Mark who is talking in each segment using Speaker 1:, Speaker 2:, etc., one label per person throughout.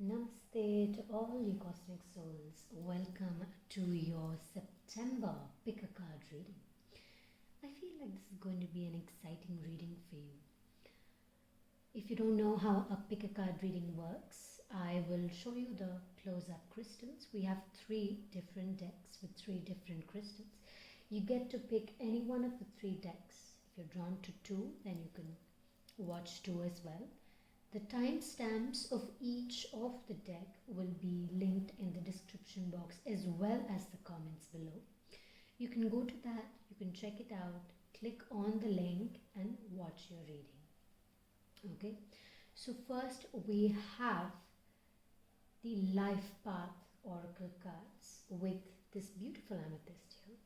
Speaker 1: Namaste to all you cosmic souls. Welcome to your September pick a card reading. I feel like this is going to be an exciting reading for you. If you don't know how a pick a card reading works, I will show you the close-up crystals. We have 3 different decks with 3 different crystals. You get to pick any one of the 3 decks. If you're drawn to 2, then you can watch 2 as well. The timestamps of each of the deck will be linked in the description box as well as the comments below. You can go to that, you can check it out, click on the link and watch your reading. Okay, so first we have the Life Path Oracle cards with this beautiful amethyst here.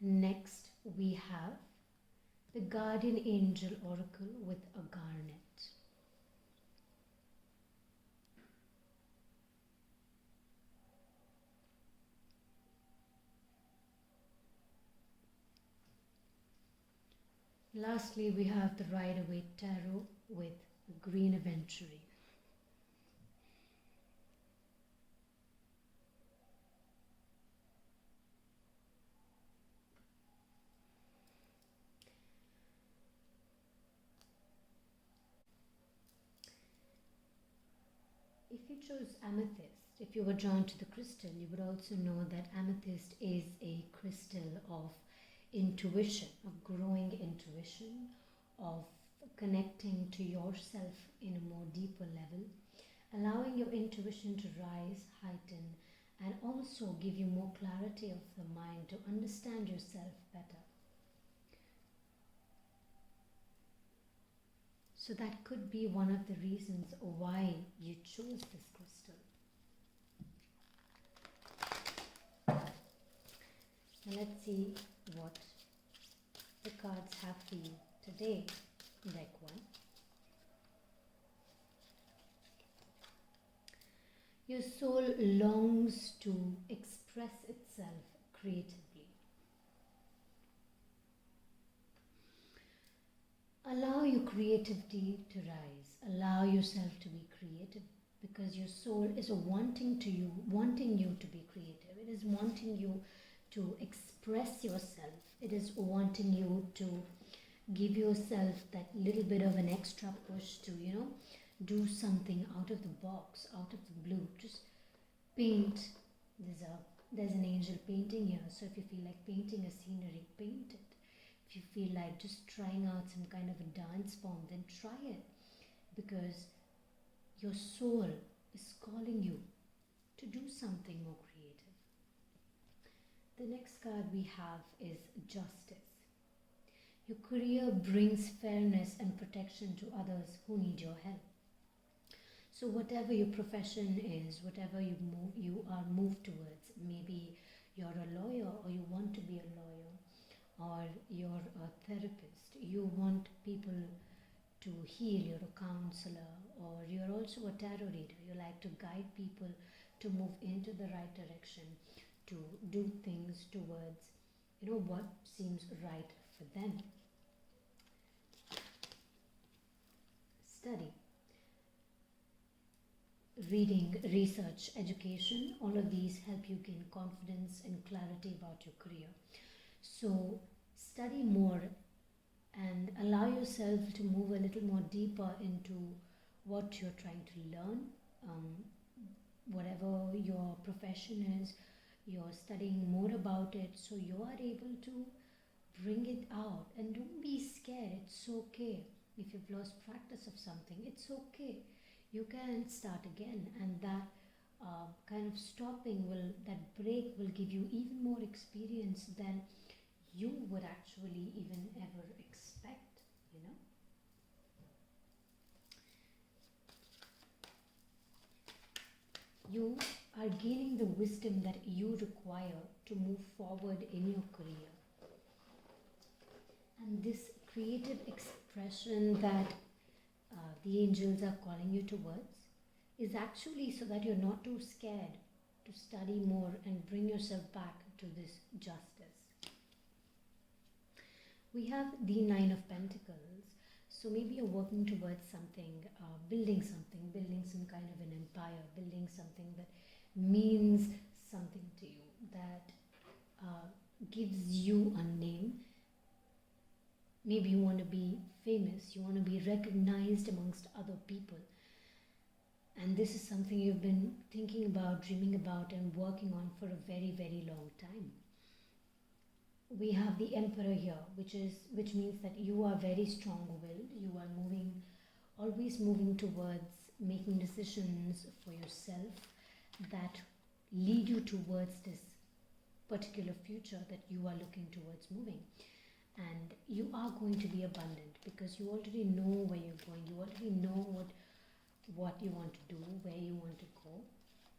Speaker 1: Next, we have the Guardian Angel Oracle with a garnet. Lastly, we have the Rider-Waite Tarot with a green aventurine. If you chose amethyst, if you were drawn to the crystal, you would also know that amethyst is a crystal of intuition, of growing intuition, of connecting to yourself in a more deeper level, allowing your intuition to rise, heighten, and also give you more clarity of the mind to understand yourself better. So that could be one of the reasons why you chose this crystal. Now let's see what the cards have for you today. Deck 1. Your soul longs to express itself creatively. Allow your creativity to rise. Allow yourself to be creative because your soul is wanting you to be creative. It is wanting you to express yourself. It is wanting you to give yourself that little bit of an extra push to, do something out of the box, out of the blue. Just paint. There's an angel painting here. So if you feel like painting a scenery, paint it. If you feel like just trying out some kind of a dance form, then try it. Because your soul is calling you to do something more creative. The next card we have is Justice. Your career brings fairness and protection to others who need your help. So whatever your profession is, whatever you are moved towards, maybe you're a lawyer or you want to be a lawyer, or you're a therapist, you want people to heal, you're a counselor, or you're also a tarot reader, you like to guide people to move into the right direction, to do things towards, what seems right for them. Study, reading, research, education, all of these help you gain confidence and clarity about your career. So study more and allow yourself to move a little more deeper into what you're trying to learn. Whatever your profession is, you're studying more about it so you are able to bring it out. And don't be scared. It's okay. If you've lost practice of something, it's okay. You can start again, and that kind of stopping that break will give you even more experience than you would actually even ever expect, You are gaining the wisdom that you require to move forward in your career. And this creative expression that the angels are calling you towards is actually so that you're not too scared to study more and bring yourself back to this justice. We have the Nine of Pentacles. So maybe you're working towards something, building something, building some kind of an empire, building something that means something to you, that gives you a name. Maybe you want to be famous, you want to be recognized amongst other people. And this is something you've been thinking about, dreaming about, and working on for a very, very long time. We have the Emperor here, which means that you are very strong-willed. You are always moving towards making decisions for yourself that lead you towards this particular future that you are looking towards moving. And you are going to be abundant because you already know where you're going. You already know what you want to do, where you want to go.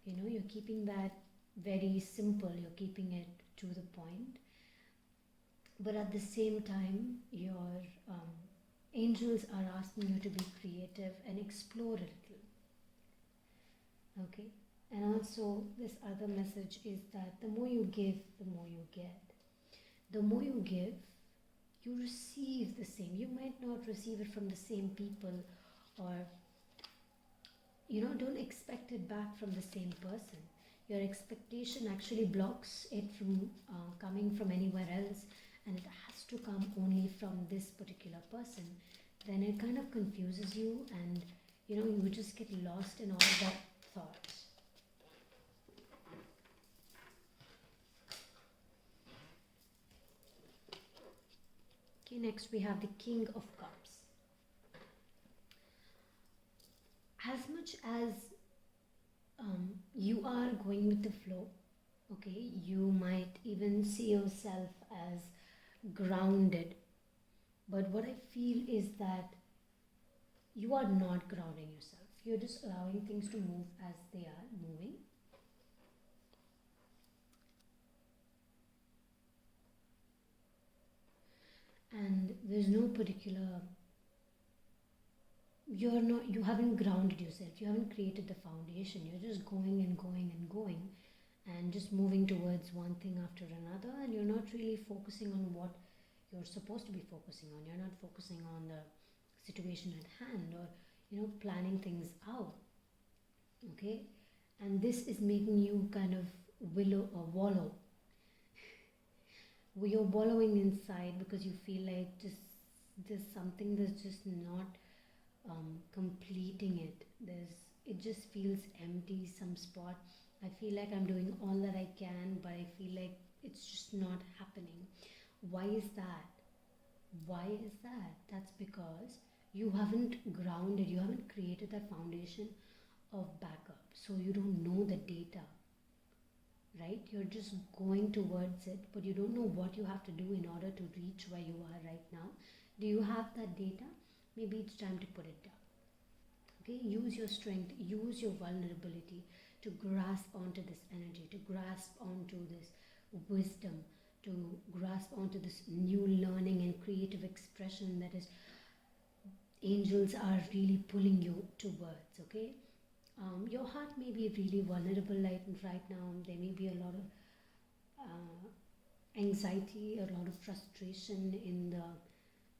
Speaker 1: You know, you're keeping that very simple. You're keeping it to the point. But at the same time, your angels are asking you to be creative and explore a little. Okay? And also, this other message is that the more you give, the more you get. The more you give, you receive the same. You might not receive it from the same people, or, you know, don't expect it back from the same person. Your expectation actually blocks it from coming from anywhere else, and it has to come only from this particular person. Then it kind of confuses you, and you know, you just get lost in all of that thought. Okay, next we have the King of Cups. As much as you are going with the flow, okay, you might even see yourself as grounded, but what I feel is that you are not grounding yourself. You're just allowing things to move as they are moving. And there's no particular, you haven't grounded yourself, you haven't created the foundation. You're just going and going and going and just moving towards one thing after another, and you're not really focusing on what you're supposed to be focusing on. You're not focusing on the situation at hand, or you know, planning things out. Okay, and this is making you kind of wallow. You're wallowing inside because you feel like just there's something that's just not completing it. It just feels empty, some spot. I feel like I'm doing all that I can, but I feel like it's just not happening. Why is that? Why is that? That's because you haven't grounded, you haven't created that foundation of backup. So you don't know the data, right? You're just going towards it, but you don't know what you have to do in order to reach where you are right now. Do you have that data? Maybe it's time to put it down. Okay, use your strength, use your vulnerability to grasp onto this energy, to grasp onto this wisdom, to grasp onto this new learning and creative expression that is angels are really pulling you towards. Okay, your heart may be really vulnerable right now. There may be a lot of anxiety, a lot of frustration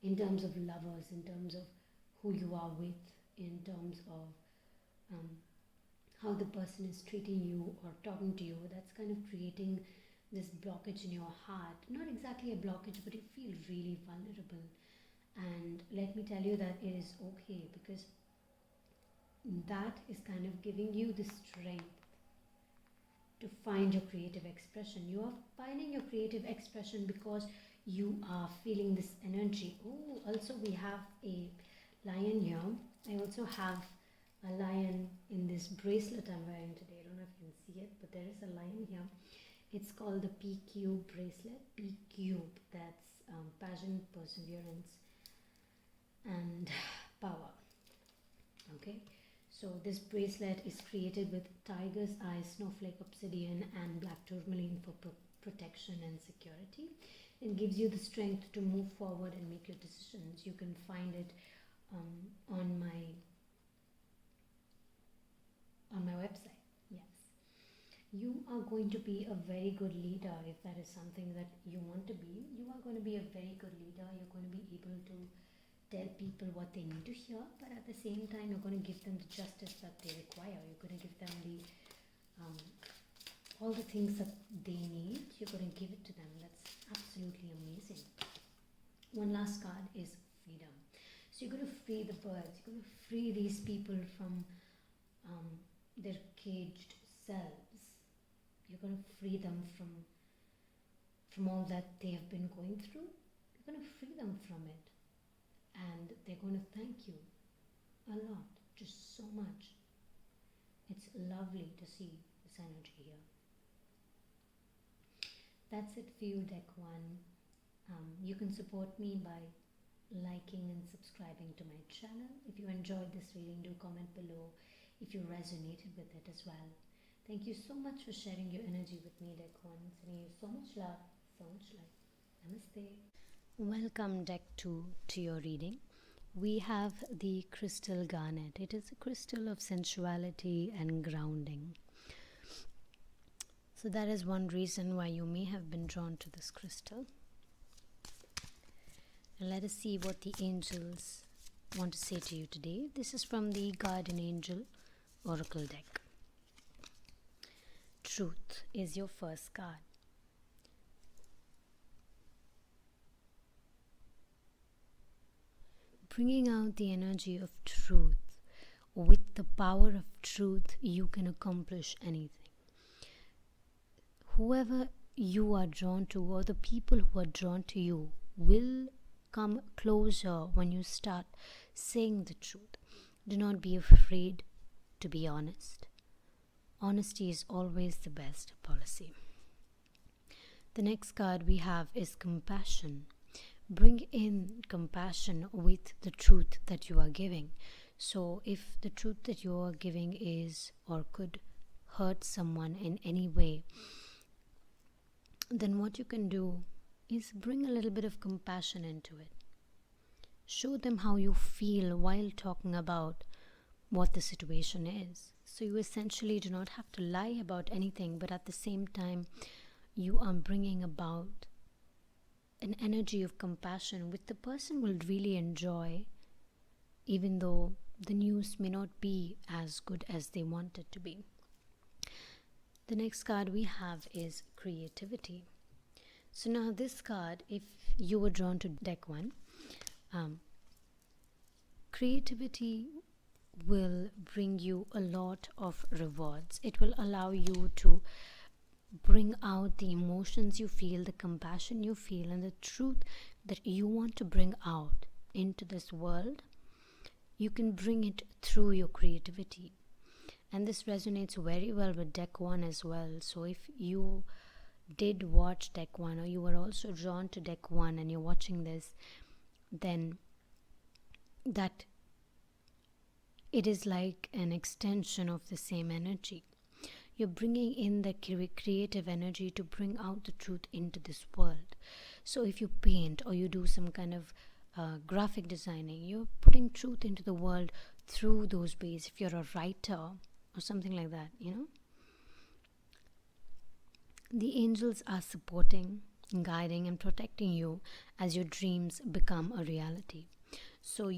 Speaker 1: in terms of lovers, in terms of who you are with, in terms of how the person is treating you or talking to you. That's kind of creating this blockage in your heart. Not exactly a blockage, but you feel really vulnerable. And let me tell you that it is okay, because that is kind of giving you the strength to find your creative expression. You are finding your creative expression because you are feeling this energy. Oh, also we have a lion here. I also have a lion in this bracelet I'm wearing today. I don't know if you can see it, but there is a lion here. It's called the P-Cube bracelet. P-Cube, that's passion, perseverance, and power. Okay, so this bracelet is created with tiger's eye, snowflake obsidian, and black tourmaline for protection and security. It gives you the strength to move forward and make your decisions. You can find it on my website. Yes, You are going to be a very good leader if that is something that you want to be. You are going to be a very good leader. You're going to be able to tell people what they need to hear, but at the same time, you're going to give them the justice that they require. You're going to give them the all the things that they need. You're going to give it to them. That's absolutely amazing. One last card is freedom. So you're going to free the birds. You're going to free these people from their caged selves. You're going to free them from all that they have been going through. You're going to free them from it, and they're going to thank you a lot, just so much. It's lovely to see this energy here. That's it for you, deck 1. You can support me by liking and subscribing to my channel. If you enjoyed this reading, do comment below if you resonated with it as well. Thank you so much for sharing your energy with me, deck 1. Sending you so much love, so much light. Namaste. Welcome, deck 2, to your reading. We have the crystal garnet. It is a crystal of sensuality and grounding. So that is one reason why you may have been drawn to this crystal. And let us see what the angels want to say to you today. This is from the Guardian Angel Oracle deck. Truth is your first card. Bringing out the energy of truth. With the power of truth, you can accomplish anything. Whoever you are drawn to, or the people who are drawn to you, will come closer when you start saying the truth. Do not be afraid to be honest. Honesty is always the best policy. The next card we have is compassion. Bring in compassion with the truth that you are giving. So if the truth that you are giving is or could hurt someone in any way, then what you can do is bring a little bit of compassion into it. Show them how you feel while talking about what the situation is. So you essentially do not have to lie about anything, but at the same time, you are bringing about an energy of compassion which the person will really enjoy, even though the news may not be as good as they want it to be. The next card we have is creativity. So now this card, if you were drawn to deck 1, creativity will bring you a lot of rewards. It will allow you to bring out the emotions you feel, the compassion you feel, and the truth that you want to bring out into this world. You can bring it through your creativity. And this resonates very well with deck 1 as well. So if you did watch deck 1, or you were also drawn to deck 1 and you're watching this, then that it is like an extension of the same energy. You're bringing in the creative energy to bring out the truth into this world. So if you paint or you do some kind of graphic designing, you're putting truth into the world through those ways. If you're a writer or something like that, the angels are supporting, guiding, and protecting you as your dreams become a reality. So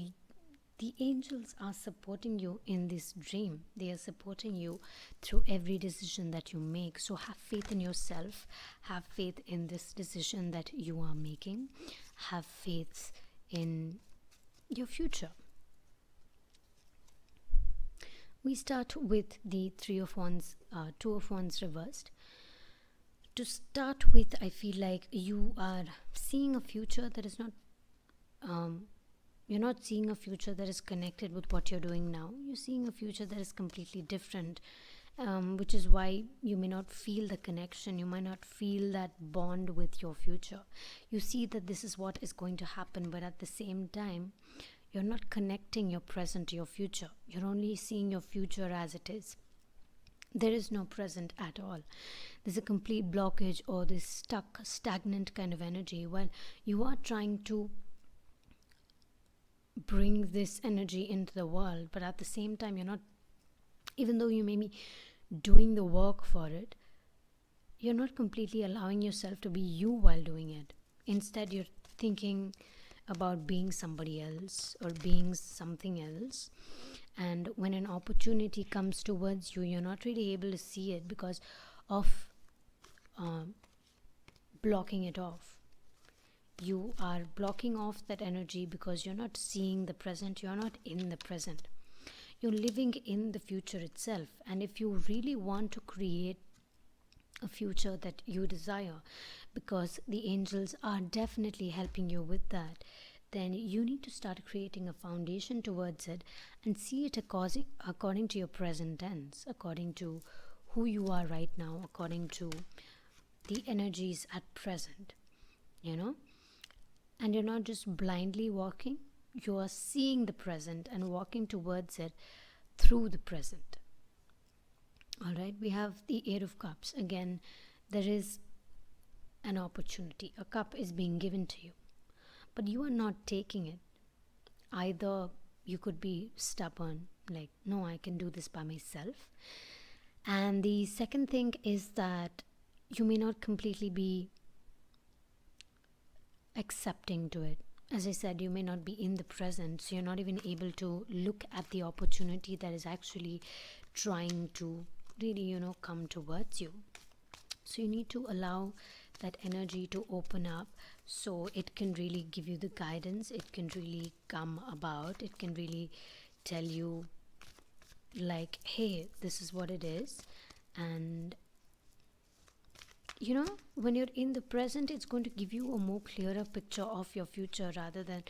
Speaker 1: the angels are supporting you in this dream. They are supporting you through every decision that you make. So have faith in yourself. Have faith in this decision that you are making. Have faith in your future. We start with the 3 of Wands, 2 of Wands reversed. To start with, I feel like you are seeing a future that is not... you're not seeing a future that is connected with what you're doing now. You're seeing a future that is completely different, which is why you may not feel the connection. You might not feel that bond with your future. You see that this is what is going to happen, but at the same time, you're not connecting your present to your future. You're only seeing your future as it is. There is no present at all. There's a complete blockage or this stuck, stagnant kind of energy. Well, you are trying to bring this energy into the world, but at the same time, you're not, even though you may be doing the work for it, you're not completely allowing yourself to be you while doing it. Instead, you're thinking about being somebody else or being something else. And when an opportunity comes towards you, you're not really able to see it because of blocking it off. You are blocking off that energy because you're not seeing the present, you're not in the present. You're living in the future itself. And if you really want to create a future that you desire, because the angels are definitely helping you with that, then you need to start creating a foundation towards it and see it according to your present tense, according to who you are right now, according to the energies at present, you know. And you're not just blindly walking, you are seeing the present and walking towards it through the present. All right, we have the Eight of Cups. Again, there is an opportunity. A cup is being given to you, but you are not taking it. Either you could be stubborn, like, no, I can do this by myself. And the second thing is that you may not completely be accepting to it. As I said, you may not be in the present, so you're not even able to look at the opportunity that is actually trying to really, come towards you. So you need to allow that energy to open up so it can really give you the guidance, it can really come about, it can really tell you, like, hey, this is what it is. And when you're in the present, it's going to give you a more clearer picture of your future rather than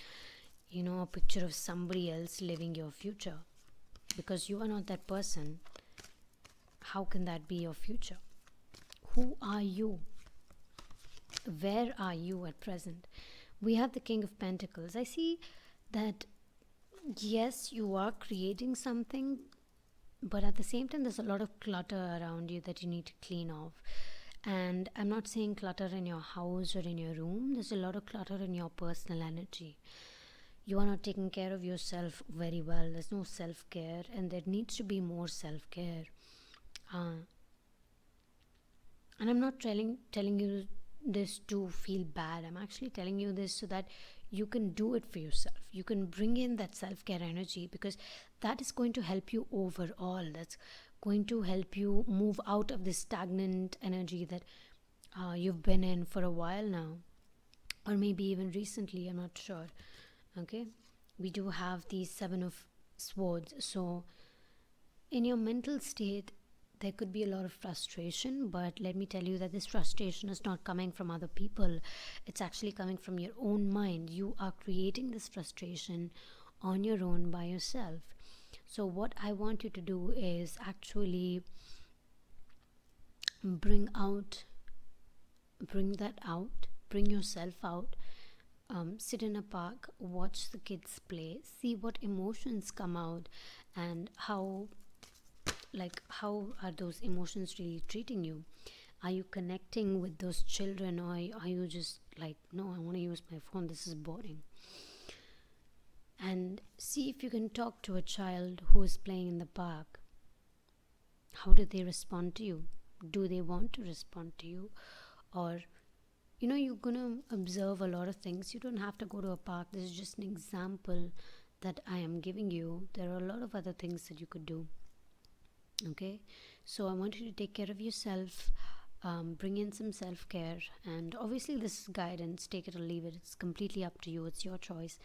Speaker 1: a picture of somebody else living your future, because you are not that person. How can that be your future? Who are you? Where are you at present? We have the King of Pentacles. I see that, yes, you are creating something, but at the same time, there's a lot of clutter around you that you need to clean off. And I'm not saying clutter in your house or in your room. There's a lot of clutter in your personal energy. You are not taking care of yourself very well. There's no self-care, and there needs to be more self-care. And I'm not telling you this to feel bad. I'm actually telling you this so that you can do it for yourself. You can bring in that self-care energy, because that is going to help you overall. That's going to help you move out of this stagnant energy that you've been in for a while now, or maybe even recently. I'm not sure. Okay, we do have the Seven of Swords. So in your mental state, there could be a lot of frustration, but let me tell you that this frustration is not coming from other people. It's actually coming from your own mind. You are creating this frustration on your own by yourself. So what I want you to do is actually bring yourself out, sit in a park, watch the kids play, see what emotions come out, and how are those emotions really treating you. Are you connecting with those children, or are you just like, no, I want to use my phone, this is boring? And see if you can talk to a child who is playing in the park. How do they respond to you? Do they want to respond to you? Or you're gonna observe a lot of things. You don't have to go to a park. This is just an example that I am giving you. There are a lot of other things that you could do. Okay, so I want you to take care of yourself, bring in some self-care, and obviously this is guidance. Take it or leave it. It's completely up to you. It's your choice.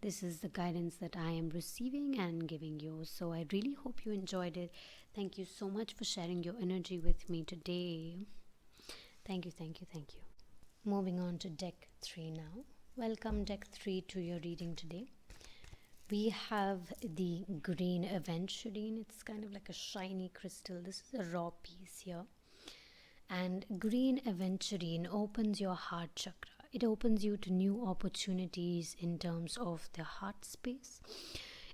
Speaker 1: This is the guidance that I am receiving and giving you. So I really hope you enjoyed it. Thank you so much for sharing your energy with me today. Thank you. Moving on to deck 3 now. Welcome, deck 3, to your reading today. We have the green aventurine. It's kind of like a shiny crystal. This is a raw piece here. And green aventurine opens your heart chakra. It opens you to new opportunities in terms of the heart space.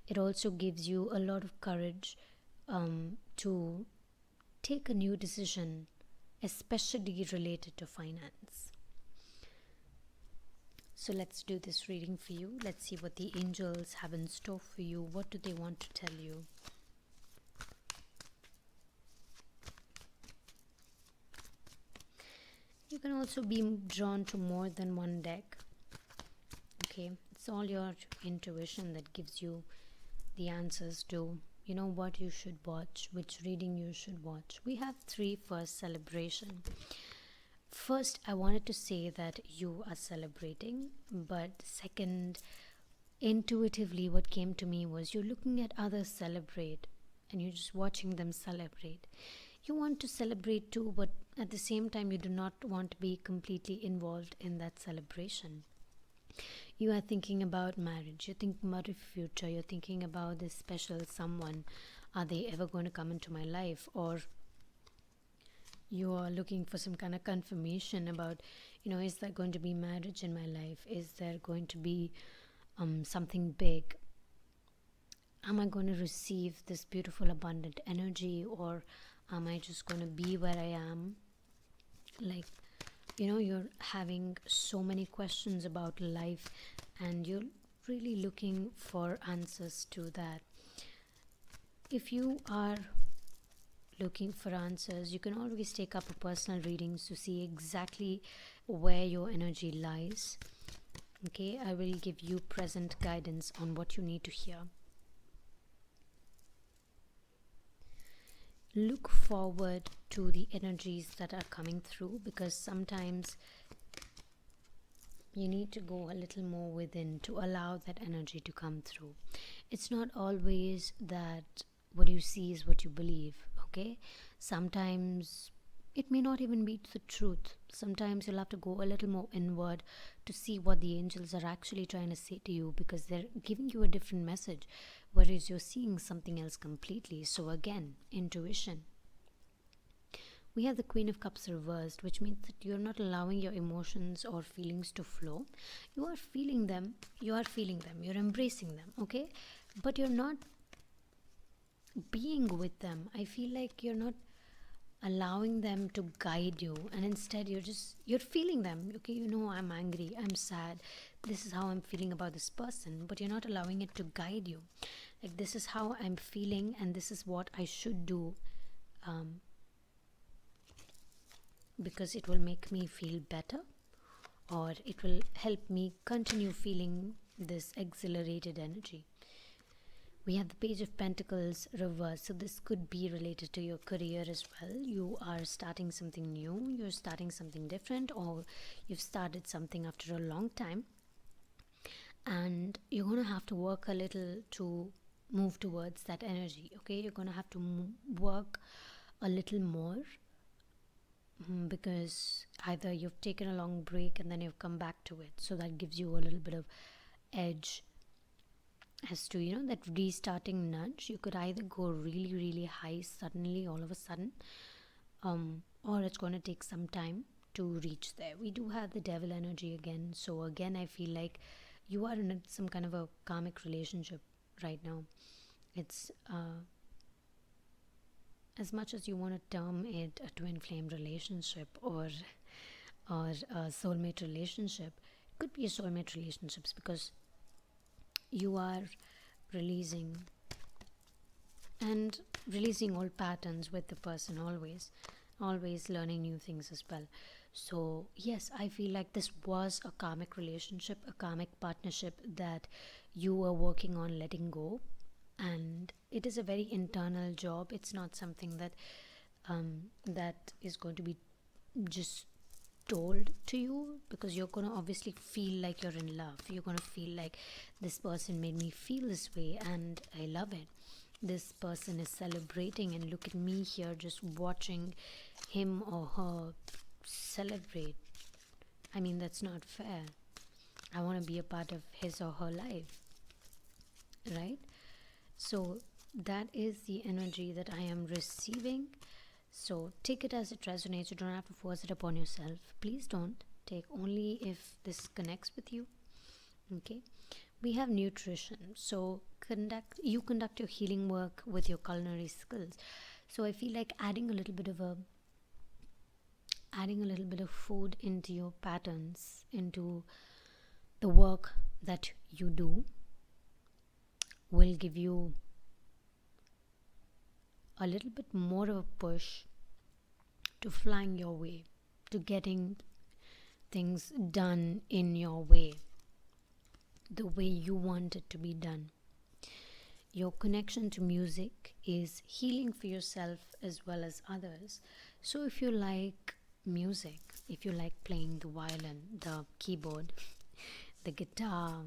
Speaker 1: It also gives you a lot of courage to take a new decision, especially related to finance. So let's do this reading for you. Let's see what the angels have in store for you. What do they want to tell you? You can also be drawn to more than one deck. Okay, it's all your intuition that gives you the answers to, what you should watch, which reading you should watch. We have 3 first celebration. First, I wanted to say that you are celebrating, but second, intuitively what came to me was you're looking at others celebrate and you're just watching them celebrate. You want to celebrate too, but at the same time you do not want to be completely involved in that celebration. You are thinking about marriage, you're thinking about your future, you're thinking about this special someone. Are they ever going to come into my life? Or you are looking for some kind of confirmation about, is there going to be marriage in my life? Is there going to be something big? Am I going to receive this beautiful abundant energy, or am I just going to be where I am? Like, you're having so many questions about life and you're really looking for answers to that. If you are looking for answers, you can always take up a personal readings to see exactly where your energy lies. Okay, I will give you present guidance on what you need to hear. Look forward to the energies that are coming through, because sometimes you need to go a little more within to allow that energy to come through. It's not always that what you see is what you believe, okay? Sometimes it may not even be the truth. Sometimes you'll have to go a little more inward to see what the angels are actually trying to say to you, because they're giving you a different message, whereas you're seeing something else completely. So again, intuition. We have the Queen of Cups reversed, which means that you're not allowing your emotions or feelings to flow. You are feeling them, you're embracing them, okay? But you're not being with them. I feel like you're not allowing them to guide you, and instead you're feeling them. Okay, I'm angry, I'm sad, this is how I'm feeling about this person, but you're not allowing it to guide you. Like, this is how I'm feeling and this is what I should do, because it will make me feel better, or it will help me continue feeling this exhilarated energy. We have the Page of Pentacles reversed, so this could be related to your career as well. You are starting something new, you're starting something different, or you've started something after a long time, and you're going to have to work a little to move towards that energy, okay? You're going to have to work a little more, because either you've taken a long break and then you've come back to it, so that gives you a little bit of edge as to that restarting nudge. You could either go really, really high suddenly, all of a sudden, or it's going to take some time to reach there. We do have the Devil energy again, so again I feel like you are in some kind of a karmic relationship right now. It's as much as you want to term it a twin flame relationship or a soulmate relationship, it could be a soulmate relationships, because you are releasing old patterns with the person, always learning new things as well. So yes, I feel like this was a karmic relationship, a karmic partnership that you were working on letting go, and it is a very internal job. It's not something that that is going to be just told to you, because you're going to obviously feel like you're in love. You're going to feel like, this person made me feel this way and I love it. This person is celebrating, and look at me here just watching him or her celebrate. I mean, that's not fair. I want to be a part of his or her life, right? So that is the energy that I am receiving. So take it as it resonates. You don't have to force it upon yourself. Please don't. Take only if this connects with you. Okay. We have nutrition. So conduct your healing work with your culinary skills. So I feel like adding a little bit of food into your patterns, into the work that you do, will give you a little bit more of a push to flying your way. to getting things done in your way, the way you want it to be done. Your connection to music is healing for yourself as well as others. So if you like music, if you like playing the violin, the keyboard, the guitar,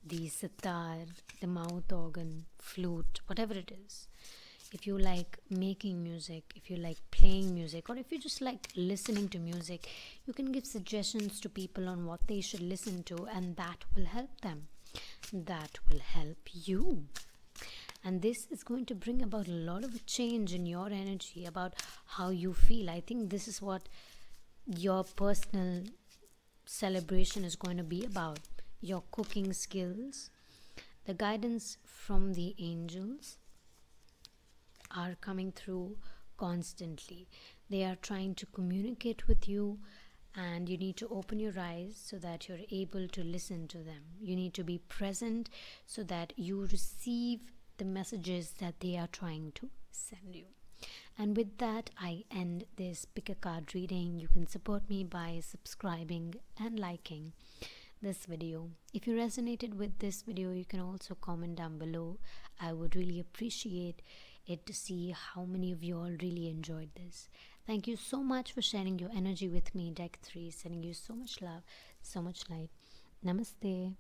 Speaker 1: the sitar, the mouth organ, flute, whatever it is, if you like making music, if you like playing music, or if you just like listening to music, you can give suggestions to people on what they should listen to, and that will help them. That will help you. And this is going to bring about a lot of change in your energy, about how you feel. I think this is what your personal celebration is going to be about. Your cooking skills, the guidance from the angels are coming through constantly. They are trying to communicate with you, and you need to open your eyes so that you're able to listen to them. You need to be present so that you receive the messages that they are trying to send you. And with that, I end this pick a card reading. You can support me by subscribing and liking this video. If you resonated with this video, you can also comment down below. I would really appreciate it to see how many of you all really enjoyed this. Thank you so much for sharing your energy with me. Deck 3, sending you so much love, so much light. Namaste.